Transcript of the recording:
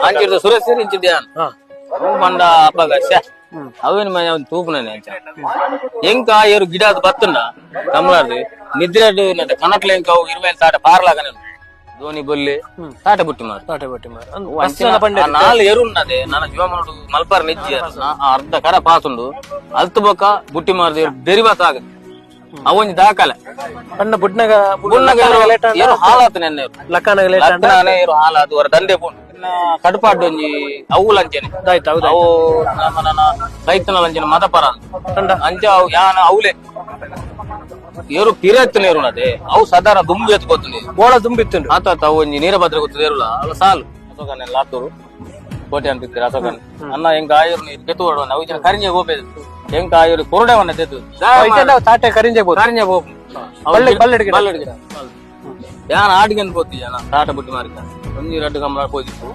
ಅಂಚಿರ್ದು ಸುರೇಶ್ ಇಂಚಿದ್ಯಾನ್ ಬಂಡ ಅಪ್ಪಗ ಅವೇನು ಮನೆ ತೂಪುನೇ ಎಂಕ ಏರು ಗಿಡ ಅದು ಬತ್ತುಂಡ ಕಮಲಾರ್ದು ನಿದ್ರೆ ಕನಕ್ಲೆ ಎಂಕ 20 ತಾಟ ಪಾರ್ಲಾಗ ಧೋನಿ ಬೊಲ್ಲಿ ತಾಟ ಬುಟ್ಟಿ ಮಾರು ನಾಲ್ ಎರುನ್ನದೆ ನನ್ನ ಜೀವಮನುಡು ಮಲ್ಪಾರ ನಿಜ್ಜಿ ಅರ್ಧ ಕರ ಪಾಸುಂಡು ಅಲ್ತು ಬೊಕ್ಕ ಬುಟ್ಟಿ ಮಾರ್ದು ಬೆರಿಬಾತ ಆಗತ್ತೆ ಅವೊಂದು ದಾಖಲೆ ಅಣ್ಣ ಬುಡ್ನಾಗ ಏನು ಹಾಲಾತು ನೆನ್ನೆ ಲಕ್ಕನಾಗ ಏನು ಹಾಲಾದು ಅವರ ದಂಡೆ ಪೋಂಡು ಕಡುಪಾಡು ಒಂಜಿ ಅವು ಲಂಚನೆ ಅವು ನನ್ನ ರೈತನ ಲಂಚನೆ ಮತಪರ ಅಂಚ ಅವು ಯಾನ ಅವಲೆ ಏರು ಪಿರೆತ್ತು ನೀರು ಅದೇ ಅವು ಸಾಧಾರಣ ದುಂಬಿ ಎತ್ಕೋತೀನಿ ಬೋಳ ದುಂಬಿತ್ತು ಆತ ಅವು ಒಂಜಿ ನೀರ ಭದ್ರ ಗೊತ್ತದೆ ಇರಲ್ಲ ಅಲ್ಲ ಸಾಲು ಅಸೋಕನೆ ಲಾತೂರು ಕೋಟೆ ಅಂತಿರ್ತೀರಿ ಅಸೋಕನೆ ಅನ್ನ ಹೆಂಗ ಆಯುರ್ ನೀರು ಕೆತ್ತು ಹೊಡುವ ನಾವು ಇದನ್ನ ಕರಿಂಜೆ ಹೋಗ್ಬೇಕು ಹೆಂಗ ಆಯುರ್ ಕೊರಡೆವನ್ನ ತೆತ್ತು ತಾಟೆ ಕರಿಂಜೆ ಕರಿಂಜೆ ಹೋಗ್ ಯಾನ್ ಆಡಿಗೆ ಅನ್ಕೋತಿ ಜನ ತಾಟ ಬುಟ್ಟಿ ಮಾರಿಕ ಒಂಜಿ 2 ಕಮ್ಮಲ ಹೋಗಿತ್ತು